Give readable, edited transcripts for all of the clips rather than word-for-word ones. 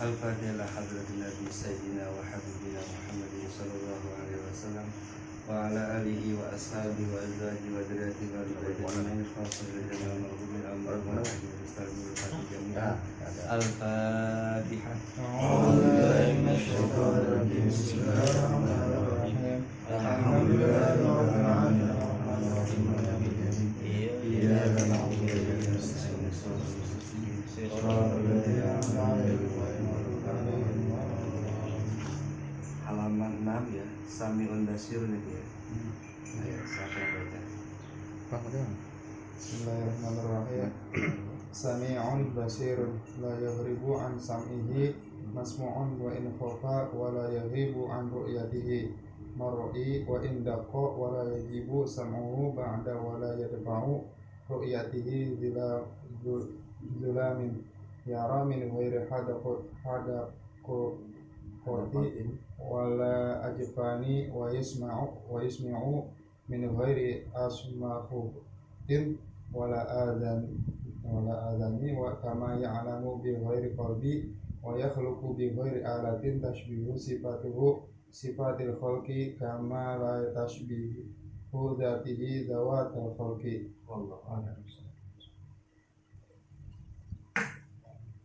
Al-Fatihah hadratin Nabi Sayyidina wa Habibina Muhammadin sallallahu alaihi wasallam wa ala alihi wa ashabihi wa azwaji wa dzurriyyati wa ridwanin khasatan lil marhumin al-marhum Al-Fatihah. Halaman 6 ya, Sami'un Basirun itu ya. Ayo, siapa yang baca? Bismillahirrahmanirrahim. Sami'un basirun la yaghribu an sam'ihi masmu'un wa in khafa wa la yaghibu an ru'yatihi mar'i wa in daqqa wa la yajibu sam'uhu ba'da wa la yadfa'u ru'yatihi zulamin yara min ghairi hadaqati wala ajfani wa yasma'u min ghairi asmahutin wala adani wa kama ya'lamu bi ghairi qalbi wa yakhluqu bi ghairi alatin tashbihu sifatil khalqi kama la tashbihu dzatihi dzawatal khalqi. Wallahu a'lam.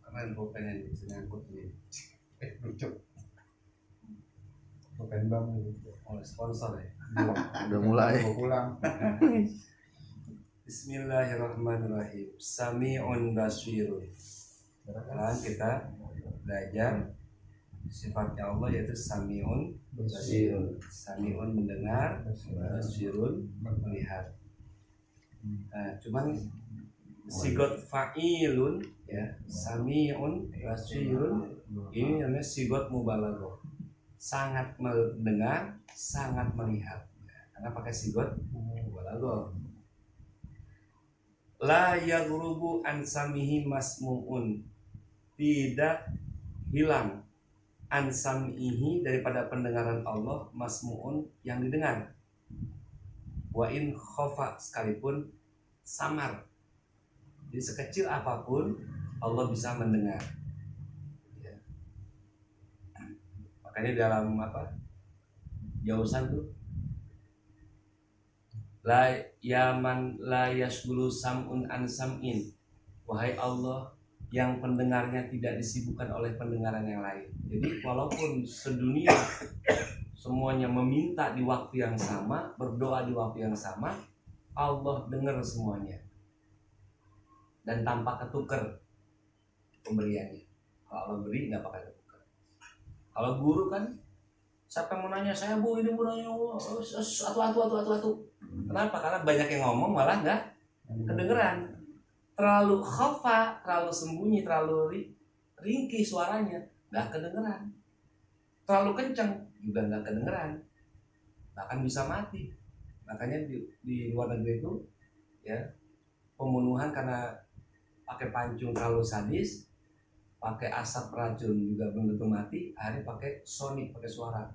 Kemarin pengen nyangkut nih. Lucu. Bukan bang Oleh sponsor ya. Udah mulai. Mau pulang. Bismillahirrahmanirrahim. Sami'un basirun. Sekarang kita belajar sifatnya Allah yaitu Sami'un basirun. Sami'un mendengar, basirun melihat. Nah, cuman sigot fa'ilun ya, Sami'un basirun ini namanya sigot mubalaghah. Sangat mendengar, sangat melihat. Karena pakai sigot mubalaghah. La yaghrubu an samihi masmu'un. Tidak hilang an samihi daripada pendengaran Allah masmu'un yang didengar. Wa in khofa sekalipun samar. Jadi sekecil apapun Allah bisa mendengar. Ya. Makanya dalam jausan tuh la yaman la yashgulu sam'un an sam'in. Wahai Allah yang pendengarnya tidak disibukkan oleh pendengaran yang lain. Jadi walaupun sedunia semuanya meminta di waktu yang sama, berdoa di waktu yang sama, Allah dengar semuanya. Dan tanpa ketukar pemberiannya. Kalau Allah beri nggak bakal ketukar. Kalau guru kan, siapa yang mau nanya saya bu, ini mau nanya atu. Kenapa? Karena banyak yang ngomong malah nggak kedengeran. Terlalu khafa, terlalu sembunyi, terlalu ringkih suaranya, nggak kedengeran. Terlalu kencang juga nggak kedengeran, bahkan bisa mati. Makanya di luar negeri itu ya pembunuhan karena pakai pancung terlalu sadis, pakai asap racun juga belum tentu mati, akhirnya pakai sonik, pakai suara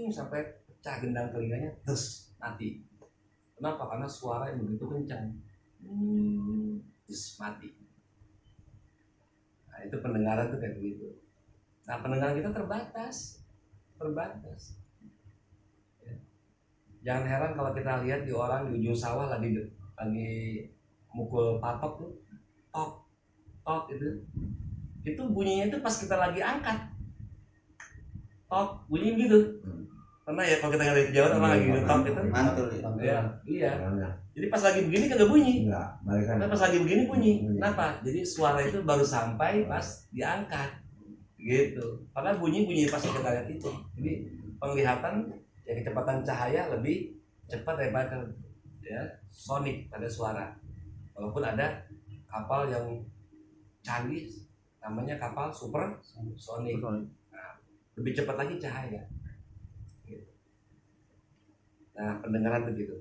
sampai pecah gendang telinganya, terus mati. Kenapa? Karena suara yang begitu kencang, terus mati. Nah itu pendengaran tuh kayak begitu. Nah pendengaran kita terbatas. Ya. Jangan heran kalau kita lihat di orang di ujung sawah lagi mukul patok tuh, tok itu bunyinya itu pas kita lagi angkat, tok bunyi gitu. Karena ya kalau kita nggak jauh orang lagi tok itu mantul ya. Iya. Jadi pas lagi begini kagak bunyi. Tapi pas lagi begini bunyi. Kenapa? Jadi suara itu baru sampai pas diangkat. Gitu. Karena bunyi pas kita lihat itu. Jadi penglihatan ya kecepatan cahaya lebih cepat daripada ya sonik pada suara. Walaupun ada kapal yang canggih namanya kapal super sonik. Nah, lebih cepat lagi cahaya. Gitu. Nah, pendengaran begitu.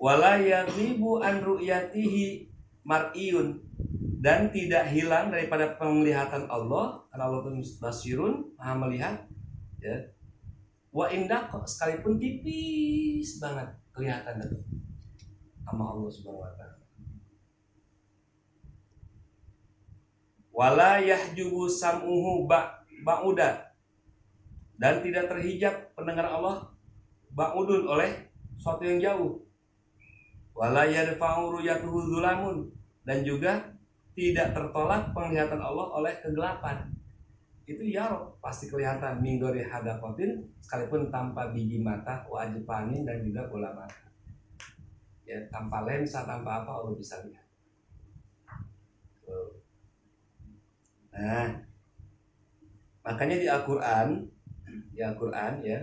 Wala yaghibu an ru'yatihi mar'iyun, dan tidak hilang daripada penglihatan Allah, karena Allah itu basirun, maha melihat ya. Wa indah sekalipun tipis banget kelihatan itu sama Allah Subhanahu wa taala. wala yahjubu sam'uhu ba'uda, dan tidak terhijab pendengar Allah ba'udun oleh suatu yang jauh, wala yadfa'u ru'yatuhu dzulamun, dan juga tidak tertolak penglihatan Allah oleh kegelapan. Itu ya pasti kelihatan minggori hadapatin, sekalipun tanpa biji mata, wajibanin, dan juga bola mata. Ya, tanpa lensa, tanpa apa Allah bisa lihat. Nah, makanya di Al-Qur'an ya,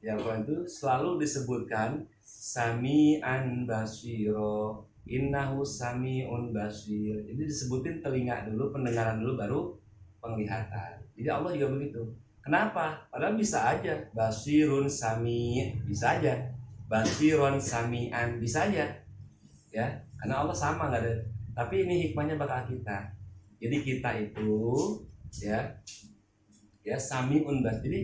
di Al-Qur'an itu selalu disebutkan sami'an basiro, innahu sami'un basir. Jadi disebutin telinga dulu, pendengaran dulu, baru penglihatan. Jadi Allah juga begitu. Kenapa? Padahal bisa aja basirun sami, bisa aja basirun sami'an, bisa aja ya, karena Allah sama, nggak ada. Tapi ini hikmahnya bakal kita. Jadi kita itu ya sami'un basir. Jadi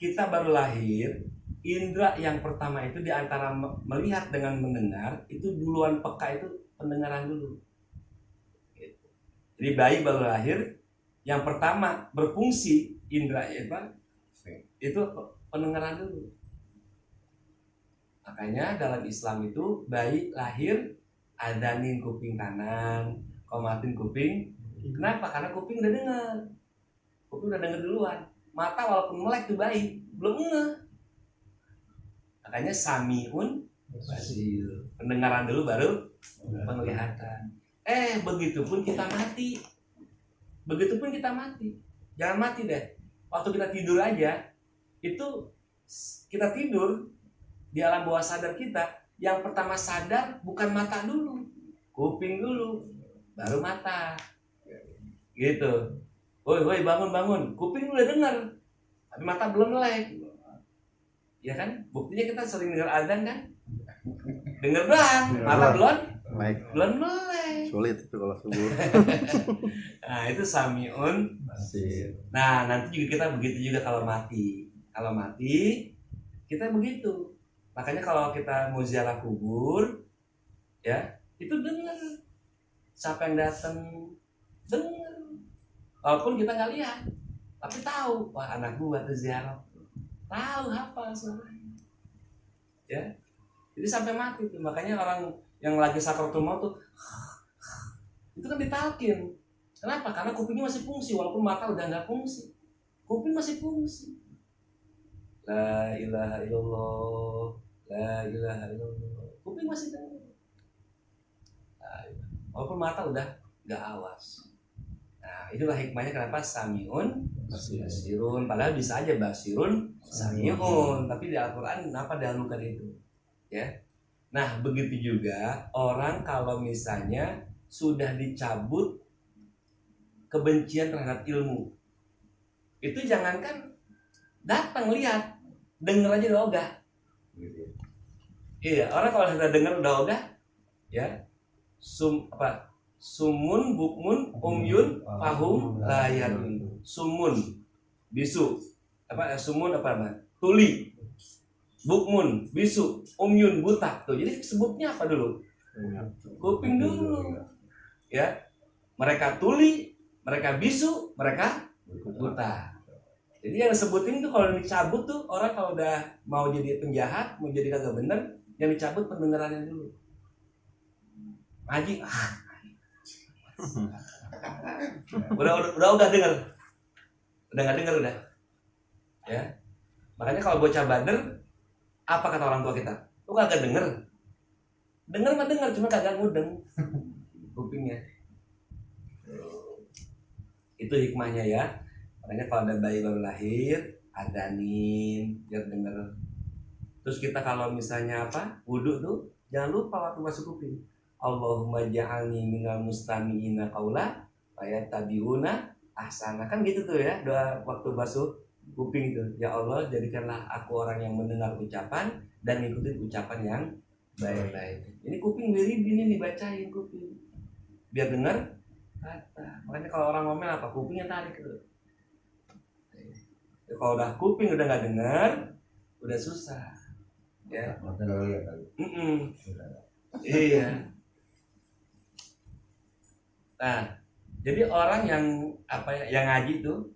kita baru lahir, indra yang pertama itu di antara melihat dengan mendengar, itu duluan peka itu pendengaran dulu. Jadi bayi baru lahir, yang pertama berfungsi indra itu pendengaran dulu. Makanya dalam Islam itu bayi lahir adanin kuping kanan, komatin kuping. Kenapa? Karena kuping udah dengar duluan. Mata walaupun melek tuh bayi belum ngeh. Makanya samiun basir, pendengaran dulu baru penglihatan. Begitupun kita mati. Jangan mati deh. Waktu kita tidur aja, itu kita tidur di alam bawah sadar kita, yang pertama sadar bukan mata dulu, kuping dulu, baru mata. Gitu. Woi bangun, kuping udah dengar, tapi mata belum melek. Ya kan? Buktinya kita sering dengar azan kan? Dengar doang, mata belum melek. Sulit itu kalau subuh. Nah, itu samiun basir. Nah, nanti juga kita begitu juga kalau mati. Kalau mati kita begitu. Makanya kalau kita mau ziarah kubur, ya itu dengar. Siapa yang datang, dengar. Walaupun kita nggak lihat, tapi tahu. Wah, anak gua tuh ziarah. Tahu hafal suaranya. Ya, jadi sampai mati tuh. Makanya orang yang lagi sakaratul maut tuh, itu kan ditalkin. Kenapa? Karena kupingnya masih fungsi, walaupun mata udah nggak fungsi. Kuping masih fungsi. La ilaha illallah, la ilaha illallah. Kuping masih dengar. Walaupun mata udah nggak awas. Nah, itulah hikmahnya kenapa samiun basirun. Padahal bisa aja basirun samiun, tapi di Al-Qur'an kenapa dahulukan itu? Ya. Nah, begitu juga orang kalau misalnya sudah dicabut kebencian terhadap ilmu, itu jangankan datang lihat, denger aja udah ogah. Iya, orang kalau sudah denger udah ogah, ya sumun bukmun umyun fahum layarun. Sumun bisu, sumun tuli, bukmun bisu, umyun buta. Tuh, jadi sebutnya apa dulu? Kuping dulu. Ya, mereka tuli, mereka bisu, mereka buta. Jadi yang disebutin tuh kalau dicabut tuh orang kalau udah mau jadi penjahat, mau jadi kagak bener, yang dicabut pendengarannya dulu. Ngaji, udah denger, udah nggak denger udah. Ya, makanya kalau bocah bader, apa kata orang tua kita? Lu kagak denger mah denger, cuma kagak ngudeng kupingnya. Itu hikmahnya ya. Makanya kalau ada bayi baru lahir, adanin biar denger. Terus kita kalau misalnya wudu tuh jangan lupa waktu masuk kuping, Allahumma ja'alni minal mustami'ina qaula fayattabi'una ahsana. Kan gitu tuh ya doa waktu basuh kuping itu. Ya Allah, jadikanlah aku orang yang mendengar ucapan dan ngikutin ucapan yang baik-baik. Ini kuping mirip ini dibacain kuping biar dengar kata. Makanya kalau orang ngomel apa? Kupingnya tarik tuh. Ya, kalau udah kuping udah nggak dengar, udah susah. Ya. Iya. Nah, Jadi orang yang yang ngaji itu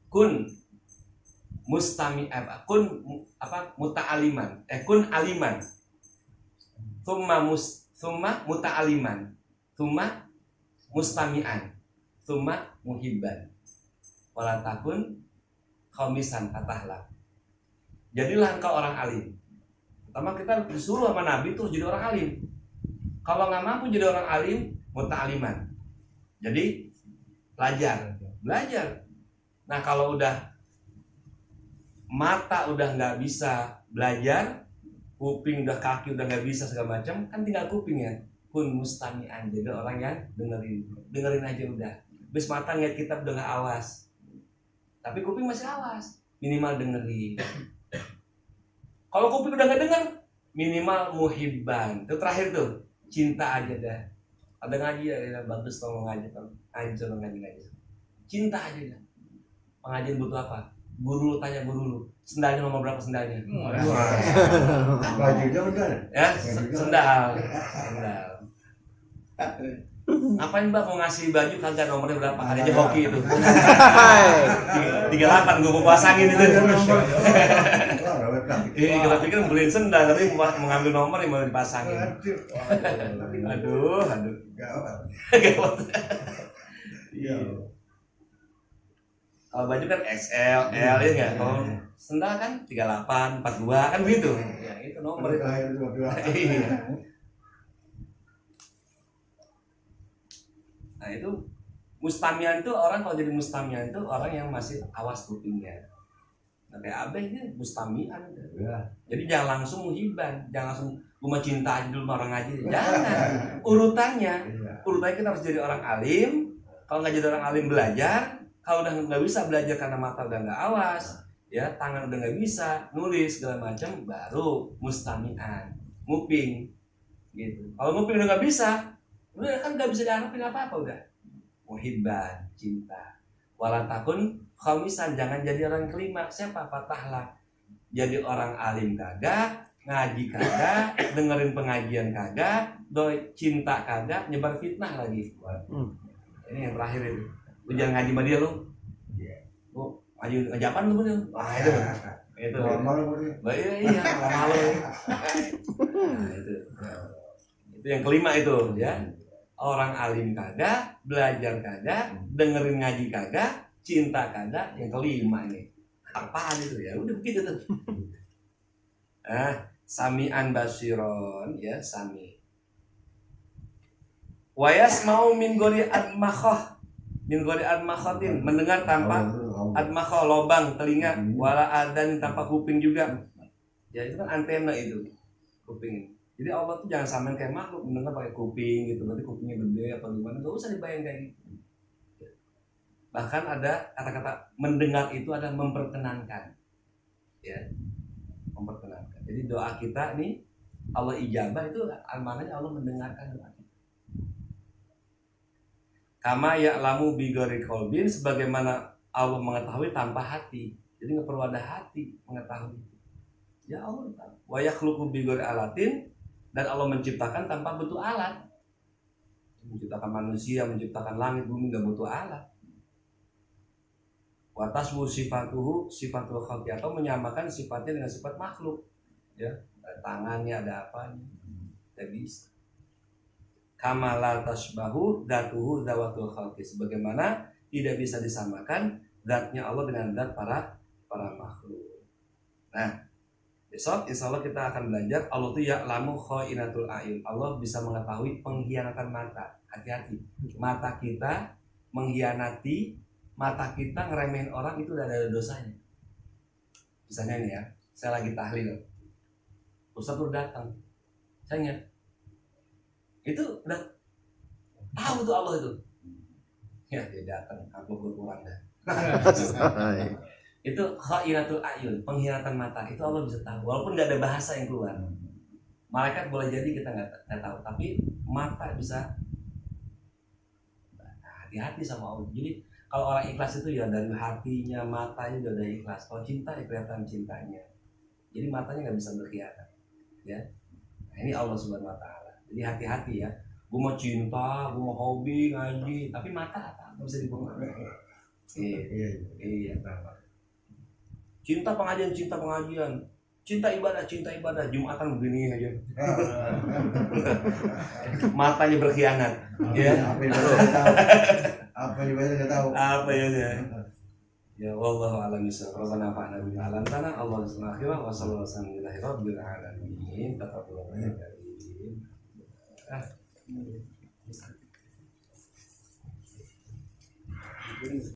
kun muta'aliman, kun aliman, summa muta'aliman, summa mustami'an, summa muhibban, wala takun khamisan fatahlah. Jadilah engkau orang alim. Pertama kita disuruh sama Nabi tuh jadi orang alim. Kalau nggak mampu jadi orang alim, muta'aliman. Jadi belajar. Nah kalau udah mata udah nggak bisa belajar, kuping udah, kaki udah nggak bisa segala macam, kan tinggal kuping ya. Kun mustami'an, jadi orang yang dengerin aja udah. Bis mata ngeliat kitab udah nggak awas, tapi kuping masih awas, minimal dengerin. Kalau kuping udah nggak denger, minimal muhibban. Itu terakhir tuh, cinta aja dah. Ada ngaji ya, bagus tolong ngaji, ngaji. Cinta aja dah. Pengajian butuh apa? Guru lu tanya guru lu, sendalnya nomor berapa sendalnya? Bajunya udah Ya, sendal. Ngapain Mbak mau ngasih baju kagak nomornya berapa? Ada aja hoki itu. 38 gue mau pasangin itu. Kita pikir beliin sendal tapi mau ngambil nomor yang mau dipasangin. Aduh. Gawat. Iya. Kalau baju kan XL, L ya nggak? Kalau sendal kan 38, 42 kan begitu. Ya itu nomor itu. Iya. Nah itu mustamian itu orang, kalau jadi mustamian itu orang yang masih awas kupingnya. Nah kayak Abeh ini mustamian. Ya. Jadi jangan langsung muhibban, jangan langsung cuma cinta aja dulu sama orang ngaji. Jangan. Urutannya kita harus jadi orang alim. Kalau nggak jadi orang alim belajar. Kalau udah nggak bisa belajar karena mata udah nggak awas, ya tangan udah nggak bisa nulis segala macam, baru mustami'an, nguping, gitu. Kalau nguping udah nggak bisa, udah kan nggak bisa diharapin apa-apa udah. Muhibban, cinta. Walatakun khamisan, jangan jadi orang kelima. Siapa? Fatahlah. Jadi orang alim kagak, ngaji kagak, dengerin pengajian kagak, doi cinta kagak, nyebar fitnah lagi. Ini yang terakhir itu. Lu jangan ngaji sama dia lu. Lu ngaji apaan lu bener? Wah itu. Itu. Iya, malu. Nah, itu yang kelima itu ya. Orang alim kagak, belajar kagak, dengerin ngaji kagak, cinta kagak, yang kelima ini. Apaan itu ya? Udah begitu tuh. Sami'an basiron ya, sami. Wayas mau min gori admakhah. Min gori admakhatin, mendengar tanpa admakhah, lobang telinga, wala adan tanpa kuping juga. Ya itu kan antena itu, kuping. Jadi Allah tuh jangan samain kayak makhluk, mendengar pakai kuping gitu, berarti kupingnya gede apa gimana, gak usah dibayang kayak gitu. Bahkan ada kata-kata mendengar itu ada memperkenankan, ya, memperkenankan. Jadi doa kita nih Allah ijabah itu maknanya Allah mendengarkan doa kita. Kama ya'lamu bi ghairi qalbin, sebagaimana Allah mengetahui tanpa hati. Jadi nggak perlu ada hati mengetahui. Ya Allah tahu. Wa yakhluqu bi ghairi alatin, dan Allah menciptakan tanpa butuh alat. Menciptakan manusia, menciptakan langit bumi nggak butuh alat. Wa taswu sifatuhu sifatul khalqi, atau menyamakan sifatnya dengan sifat makhluk. Ya, ada tangannya, ada apanya. Tidak bisa. Kama la tasbahu datuhu dawatul khalqi, sebagaimana tidak bisa disamakan zatnya Allah dengan zat para makhluk. Nah, besok insya Allah kita akan belajar Allah tuh ya'lamu khainatul a'yun. Allah bisa mengetahui pengkhianatan mata. Hati-hati. Mata kita mengkhianati, mata kita ngeremehin orang, itu udah ada dosanya. Misalnya nih ya, saya lagi tahlil. Ustaz tuh datang. Saya ingat, itu udah tahu tuh Allah itu. Ya dia datang, aku berkurang dah. Itu khainatul a'yun, pengkhianatan mata, itu Allah bisa tahu walaupun nggak ada bahasa yang keluar. Malaikat boleh jadi kita nggak tahu, tapi mata bisa. Hati-hati sama Allah. Jadi kalau orang ikhlas itu ya dari hatinya, matanya udah dari ikhlas. Kalau cinta ya kelihatan cintanya. Jadi matanya nggak bisa berkhianat, ya. Nah, ini Allah Subhanahu Wa Taala. Jadi hati-hati ya. Gue mau cinta, gue mau hobi ngaji, tapi mata apa? nggak bisa dibuang. Iya. Iya, Bapak. Cinta pengajian, cinta ibadah, Jumatan begini aja. Matanya berkhianat. Ya. Apa yang saya tahu? Apa yang saya tahu? Apa ya dia? Ya wallahu a'lam bishawab. Rabbana fa'na bil alam tanah Allah subhanahu wa sallallahu alaihi wa sallam.